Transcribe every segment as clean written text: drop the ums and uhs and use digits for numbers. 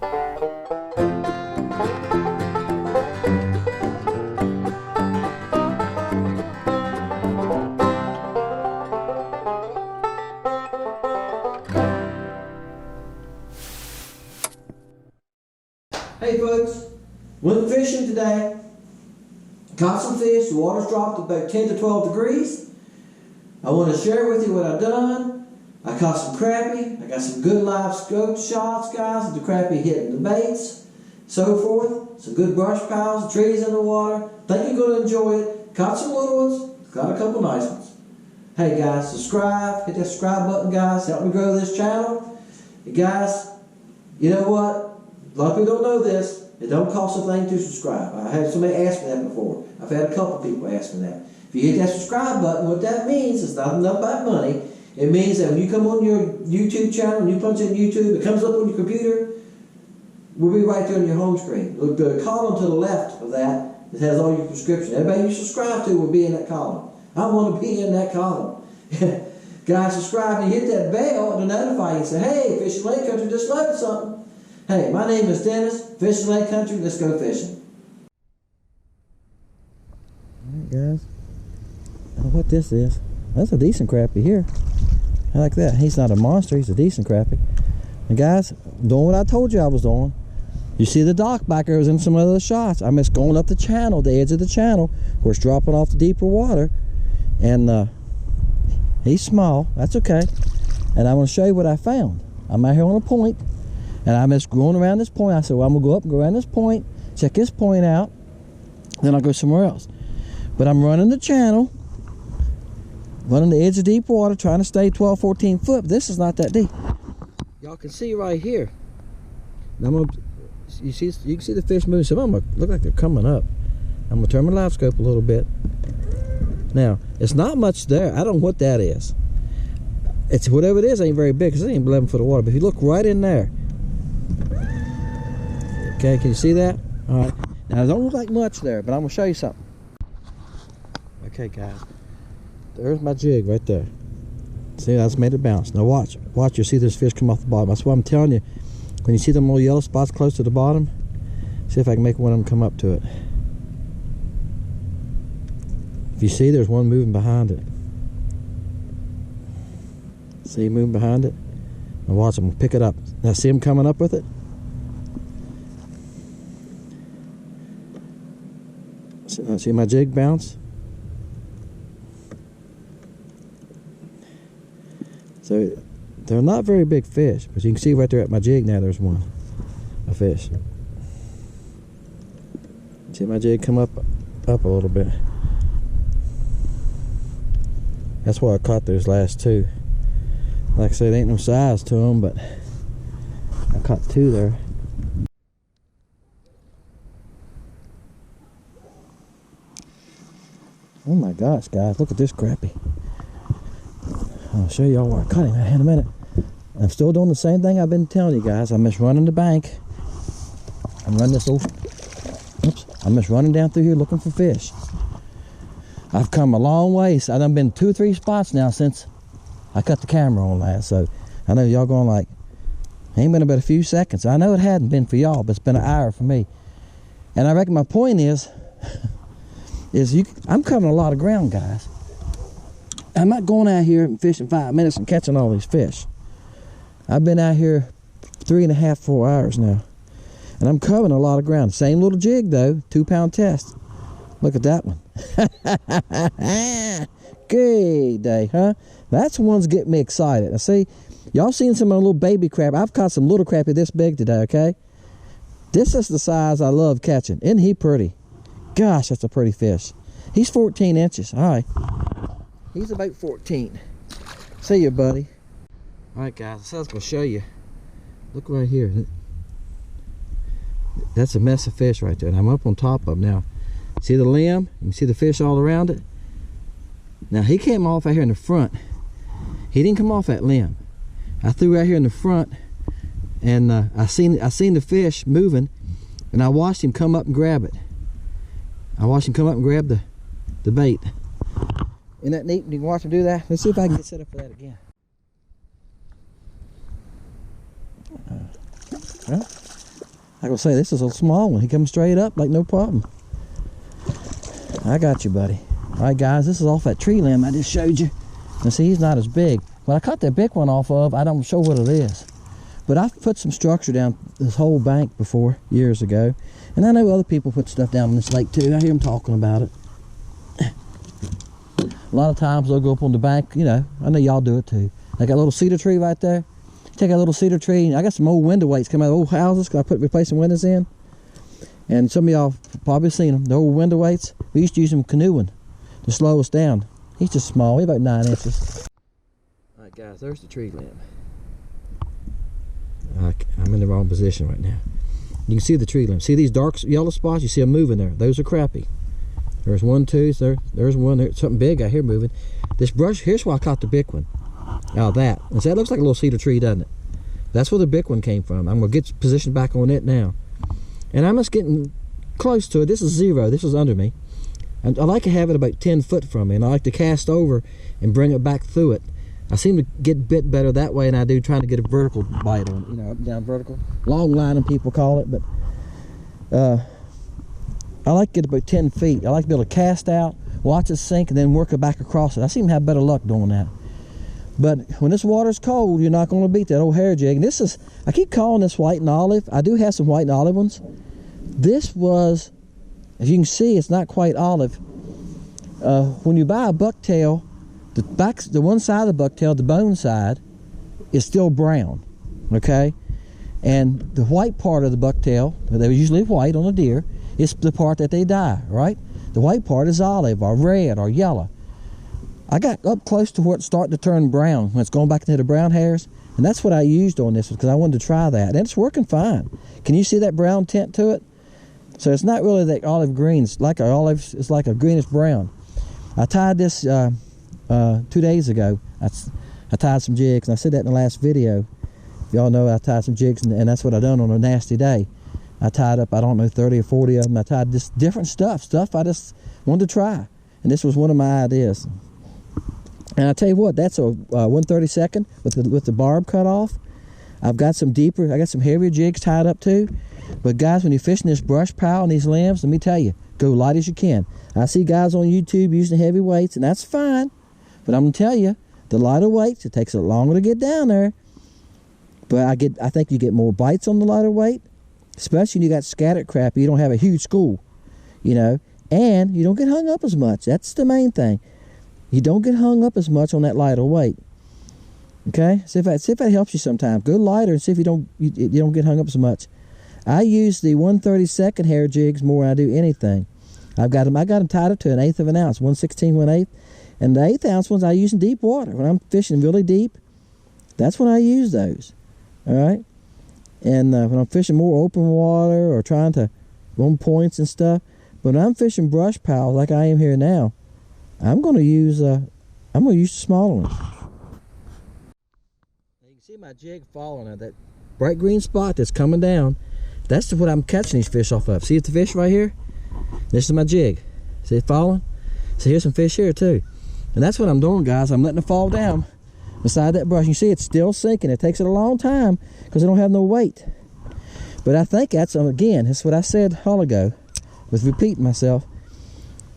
Hey folks, went fishing today, caught some fish. The water's dropped about 10 to 12 degrees. I want to share with you what I've done. I caught some crappie. I got some good LiveScope shots, guys, of the crappie hitting the baits, so forth. Some good brush piles, trees in the water. Think you're going to enjoy it. Caught some little ones, got a couple nice ones. Hey guys, subscribe, hit that subscribe button, guys. Help me grow this channel. Hey guys, you know what? A lot of people don't know this. It don't cost a thing to subscribe. I had somebody ask me that before. I've had a couple people ask me that. If you hit that subscribe button, what that means is not enough about money. It means that when you come on your YouTube channel, when you punch in YouTube, it comes up on your computer, we'll be right there on your home screen. Look, the column to the left of that, it has all your subscriptions. Everybody you subscribe to will be in that column. I want to be in that column. Guys, subscribe and hit that bell to notify you and say, hey, Fishing Lake Country just loaded something. Hey, my name is Dennis, Fishing Lake Country, let's go fishing. Alright guys, I don't know what this is. That's a decent crappie here. I like that. He's not a monster, he's a decent crappie. And guys, doing what I told you I was doing. You see the dock back there was in some of those shots. I'm just going up the channel, the edge of the channel, where it's dropping off the deeper water. And he's small, that's okay. And I'm going to show you what I found. I'm out here on a point. And I'm just going around this point. I said, well, I'm going to go up and go around this point, check this point out, then I'll go somewhere else. But I'm running the channel, running the edge of deep water, trying to stay 12, 14 foot. But this is not that deep. Y'all can see right here. Now I'm gonna, you can see the fish moving. Some of them look like they're coming up. I'm going to turn my LiveScope a little bit. Now, it's not much there. I don't know what that is. It's whatever it is, ain't very big because it ain't 11 foot of water. But if you look right in there, okay, can you see that? Alright. Now, it don't look like much there, but I'm going to show you something. Okay, guys. There's my jig right there. See, I just made it bounce. Now, watch. Watch, you'll see this fish come off the bottom. That's why I'm telling you, when you see them little yellow spots close to the bottom, see if I can make one of them come up to it. If you see, there's one moving behind it. See, moving behind it? Now, watch, I'm going to pick it up. Now, see him coming up with it? See my jig bounce? So they're not very big fish, but you can see right there at my jig now there's one, a fish. See my jig come up a little bit. That's why I caught those last two. Like I said, ain't no size to them, but I caught two there. Oh my gosh, guys, look at this crappie. I'll show y'all where I caught him in a minute. I'm still doing the same thing I've been telling you guys. I'm just running the bank. I'm running this old, oops, I'm just running down through here looking for fish. I've come a long ways. I've done been 2 or 3 spots now since I cut the camera on last. So I know y'all going like, ain't been about a few seconds. I know it hadn't been for y'all, but it's been an hour for me. And I reckon my point is, I'm covering a lot of ground, guys. I'm not going out here and fishing 5 minutes and catching all these fish. I've been out here 3.5, 4 hours now. And I'm covering a lot of ground. Same little jig though, 2-pound test. Look at that one. Good day, huh? That's the ones that get me excited. Now see, y'all seen some of the little baby crab. I've caught some little crappie this big today, okay? This is the size I love catching. Isn't he pretty? Gosh, that's a pretty fish. He's 14 inches. All right. He's about 14. See you, buddy. All right, guys. So I was going to show you. Look right here. That's a mess of fish right there. And I'm up on top of them now. See the limb? You can see the fish all around it. Now, he came off out here in the front. He didn't come off that limb. I threw right here in the front. And I seen the fish moving. And I watched him come up and grab it. I watched him come up and grab the bait. Isn't that neat? You can watch him do that. Let's see if I can get set up for that again. I gonna say this is a small one. He comes straight up like no problem. I got you, buddy. All right, guys, this is off that tree limb I just showed you. And see, he's not as big. When I caught that big one off of, I don't show what it is. But I've put some structure down this whole bank before, years ago. And I know other people put stuff down in this lake too. I hear them talking about it. A lot of times they'll go up on the bank, you know, I know y'all do it too. Like that little cedar tree right there. Take that little cedar tree. I got some old window weights coming out of old houses because I put replacing windows in. And some of y'all probably seen them, the old window weights. We used to use them canoeing to slow us down. He's just small, he's about 9 inches. Alright guys, there's the tree limb. I'm in the wrong position right now. You can see the tree limb. See these dark yellow spots? You see them moving there. Those are crappie. There's one, two, there's one, there's something big out here moving. This brush, here's where I caught the big one. Out of that. And so that looks like a little cedar tree, doesn't it? That's where the big one came from. I'm going to get positioned back on it now. And I'm just getting close to it. This is 0. This is under me. And I like to have it about 10 foot from me. And I like to cast over and bring it back through it. I seem to get a bit better that way than I do trying to get a vertical bite on it. You know, up and down vertical. Long lining people call it. But I like to get about 10 feet. I like to be able to cast out, watch it sink, and then work it back across it. I seem to have better luck doing that. But when this water's cold, you're not going to beat that old hair jig. And this is, I keep calling this white and olive. I do have some white and olive ones. This was, as you can see, it's not quite olive. When you buy a bucktail, the one side of the bucktail, the bone side, is still brown, okay? And the white part of the bucktail, they usually white on a deer, is the part that they die, right? The white part is olive or red or yellow. I got up close to where it's starting to turn brown, when it's going back into the brown hairs, and that's what I used on this because I wanted to try that, and it's working fine. Can you see that brown tint to it? So it's not really that olive green. It's like it's like a greenish brown. I tied this 2 days ago. I tied some jigs, and I said that in the last video. Y'all know I tied some jigs, and that's what I done on a nasty day. I tied up, I don't know, 30 or 40 of them. I tied just different stuff I just wanted to try, and this was one of my ideas. And I tell you what, that's a 1/32 with the barb cut off. I've got some deeper, I got some heavier jigs tied up too. But guys, when you're fishing this brush pile and these limbs, let me tell you, go light as you can. I see guys on YouTube using heavy weights, and that's fine. But I'm gonna tell you, the lighter weights, it takes a little longer to get down there. But I think you get more bites on the lighter weight, especially when you got scattered crappie. You don't have a huge school, you know, and you don't get hung up as much. That's the main thing. You don't get hung up as much on that lighter weight. Okay, see if that helps you sometime. Go lighter and see if you don't get hung up as much. I use the 1/32 hair jigs more than I do anything. I got them tied up to 1/8 of an ounce, 1/16, 1/8, and the 1/8 ounce ones I use in deep water. When I'm fishing really deep, that's when I use those. All right, and when I'm fishing more open water or trying to run points and stuff. But when I'm fishing brush piles like I am here now, I'm going to use the smaller ones. You can see my jig falling at that bright green spot that's coming down. That's what I'm catching these fish off of. See the fish right here? This is my jig. See it falling? So here's some fish here too. And that's what I'm doing, guys. I'm letting it fall down beside that brush. You see it's still sinking. It takes it a long time because it don't have no weight. But I think that's, again, that's what I said a while ago with repeating myself.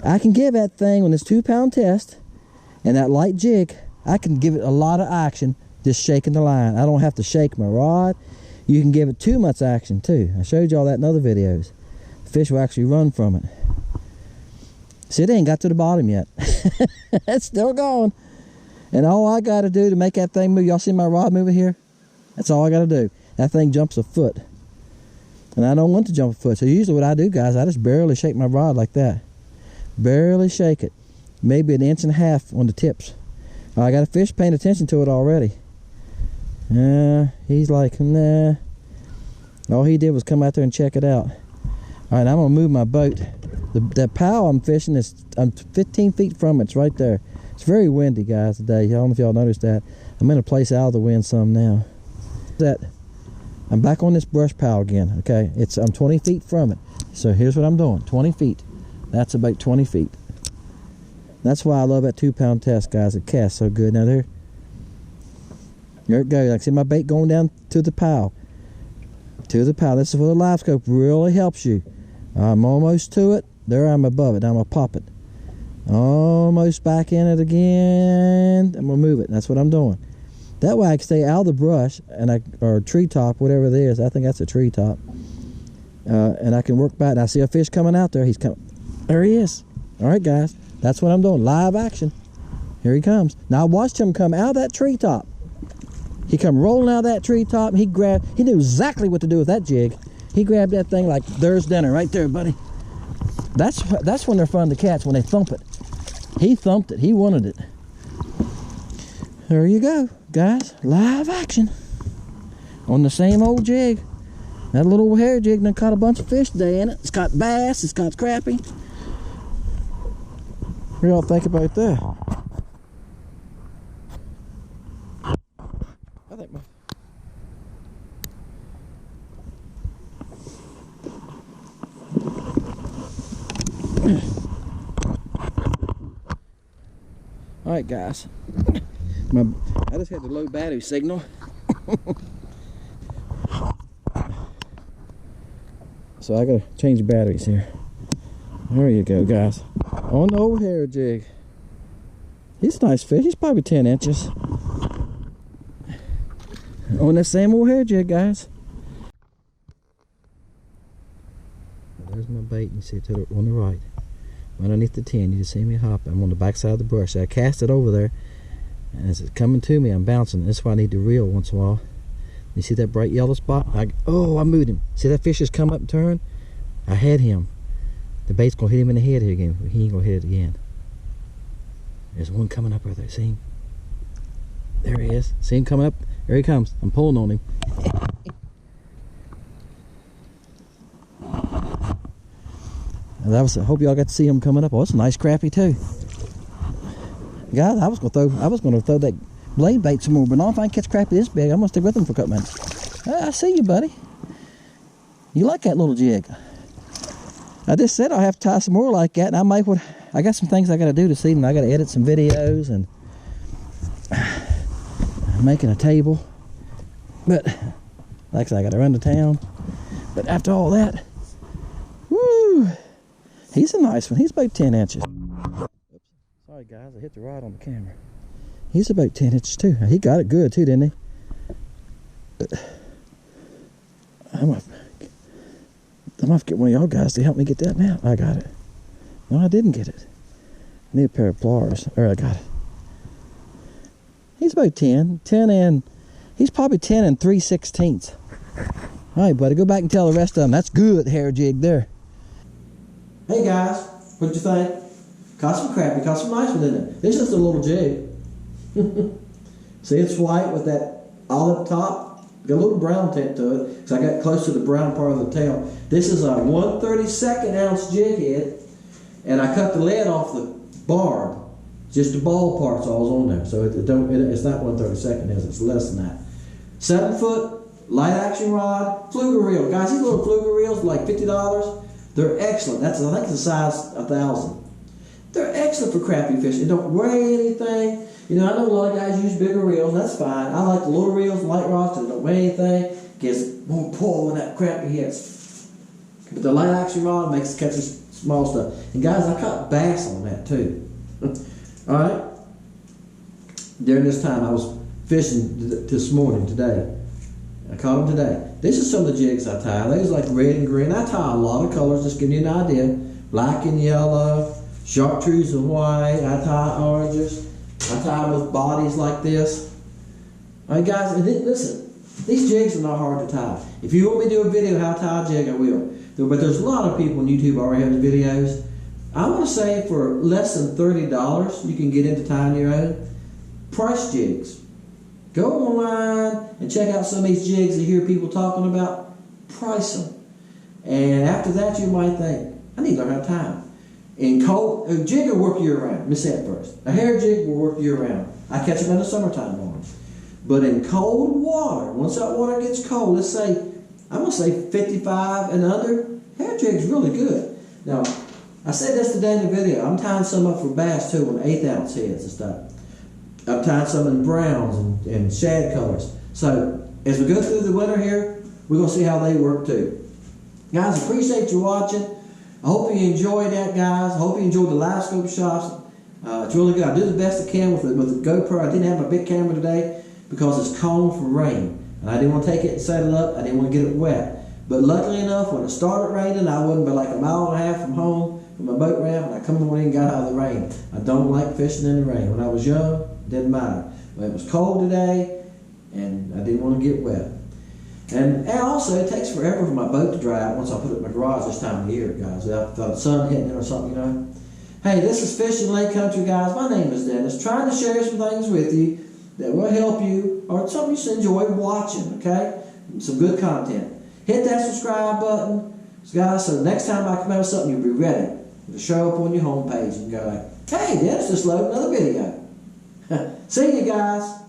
I can give that thing on this 2-pound test and that light jig, I can give it a lot of action just shaking the line. I don't have to shake my rod. You can give it too much action too. I showed you all that in other videos. The fish will actually run from it. See, it ain't got to the bottom yet. It's still going. And all I got to do to make that thing move, y'all see my rod moving here? That's all I got to do. That thing jumps a foot. And I don't want to jump a foot. So usually what I do, guys, I just barely shake my rod like that. Barely shake it. Maybe 1.5 inches on the tips. I got a fish paying attention to it already. He's like, nah. All he did was come out there and check it out. Alright, I'm going to move my boat. That pile I'm fishing is, I'm 15 feet from it. It's right there. It's very windy, guys, today. I don't know if y'all noticed that. I'm in a place out of the wind some now. I'm back on this brush pile again, okay? I'm 20 feet from it. So here's what I'm doing, 20 feet. That's about 20 feet. That's why I love that 2-pound test, guys. It casts so good. Now there it goes. I see my bait going down to the pile. to the paddle. This is where the LiveScope really helps you. I'm almost to it. There, I'm above it. Now I'm going to pop it. Almost back in it again. I'm going to move it. That's what I'm doing. That way I can stay out of the brush or treetop, whatever it is. I think that's a treetop. And I can work back. And I see a fish coming out there. He's coming. There he is. All right, guys. That's what I'm doing. Live action. Here he comes. Now I watched him come out of that treetop. He come rolling out of that treetop. He knew exactly what to do with that jig. He grabbed that thing like there's dinner right there, buddy. That's when they're fun to catch, when they thump it. He thumped it. He wanted it. There you go, guys. Live action on the same old jig. That little hair jig done caught a bunch of fish today in it. It's got bass. It's got crappie. What do y'all think about that? I think my... Alright, guys. I just had the low battery signal. So I gotta change the batteries here. There you go, guys. On the old hair jig. He's a nice fish. He's probably 10 inches. On that same old hair jig, guys. There's my bait. You see it on the right. Underneath the tin, you can see me hopping. I'm on the back side of the brush. I cast it over there, and as it's coming to me, I'm bouncing. That's why I need to reel once in a while. You see that bright yellow spot? I moved him. See that fish has come up and turned? I had him. The bait's gonna hit him in the head here again. He ain't gonna hit it again. There's one coming up right there. See him? There he is. See him coming up? There he comes. I'm pulling on him. I hope y'all got to see him coming up. Oh, it's a nice crappie too. Guys, I was gonna throw that blade bait some more, but now if I can catch crappie this big, I'm gonna stick with him for a couple minutes. I see you, buddy. You like that little jig. I just said I'll have to tie some more like that, and I got some things I gotta do this evening. I gotta edit some videos and I'm making a table. But like I said, I gotta run to town. But after all that, woo! He's a nice one. He's about 10 inches. Oops. Sorry guys, I hit the rod on the camera. He's about 10 inches too. He got it good too, didn't he? I'm gonna have to get one of y'all guys to help me get that now. I got it. No, I didn't get it. I need a pair of pliers. I got it. He's about 10 and he's probably 10 and 3/16. All right, buddy, go back and tell the rest of them. That's good hair jig there. Hey guys, what'd you think? Caught some crappie, caught some nice one in it. This is a little jig. See, it's white with that olive top. Got a little brown tint to it, because I got close to the brown part of the tail. This is a 1/32 ounce jig head, and I cut the lead off the barb. Just the ball part's all on there, so it's not 1/32, it's less than that. 7 foot light action rod, Pflueger reel. Guys, these little Pflueger reels are like $50. They're excellent. I think it's a size 1,000. They're excellent for crappie fishing. They don't weigh anything. You know, I know a lot of guys use bigger reels. That's fine. I like the little reels, light rods, that don't weigh anything. Gets more pull when that crappie hits. But the light action rod makes it catch small stuff. And guys, I caught bass on that too. All right. During this time, I was fishing this morning today. I caught them today. This is some of the jigs I tie. These like red and green. I tie a lot of colors, just giving you an idea. Black and yellow, chartreuse and white. I tie oranges. I tie them with bodies like this. All right, guys, and listen, these jigs are not hard to tie. If you want me to do a video how to tie a jig, I will. But there's a lot of people on YouTube already have the videos. I want to say for less than $30, you can get into tying your own. Price jigs. Go online and check out some of these jigs that you hear people talking about. Price them. And after that, you might think, I need to learn how to tie them. In cold, a jig will work year round. Let me say it first. A hair jig will work year round. I catch them in the summertime on. But in cold water, once that water gets cold, let's say, I'm going to say 55 and under, hair jig's really good. Now, I said this today in the video. I'm tying some up for bass too on 1/8 ounce heads and stuff. I'm tying some in browns and shad colors. So as we go through the winter here, we're going to see how they work too. Guys, appreciate you watching. I hope you enjoyed that, guys. I hope you enjoyed the LiveScope shots. It's really good. I did the best I can with the GoPro. I didn't have my big camera today because it's calm for rain. And I didn't want to take it and set it up. I didn't want to get it wet. But luckily enough, when it started raining, I wasn't but like a mile and a half from home from my boat ramp, and I come on in and got out of the rain. I don't like fishing in the rain. When I was young, it didn't matter. But it was cold today, and I didn't want to get wet. And also, it takes forever for my boat to dry out once I put it in my garage this time of year, guys. Without the sun hitting it or something, you know. Hey, this is Fishing Lake Country, guys. My name is Dennis, trying to share some things with you that will help you, or something you should enjoy watching, okay? Some good content. Hit that subscribe button, guys, so next time I come out with something, you'll be ready to show up on your homepage and go like, hey, Dennis just loaded another video. See you guys.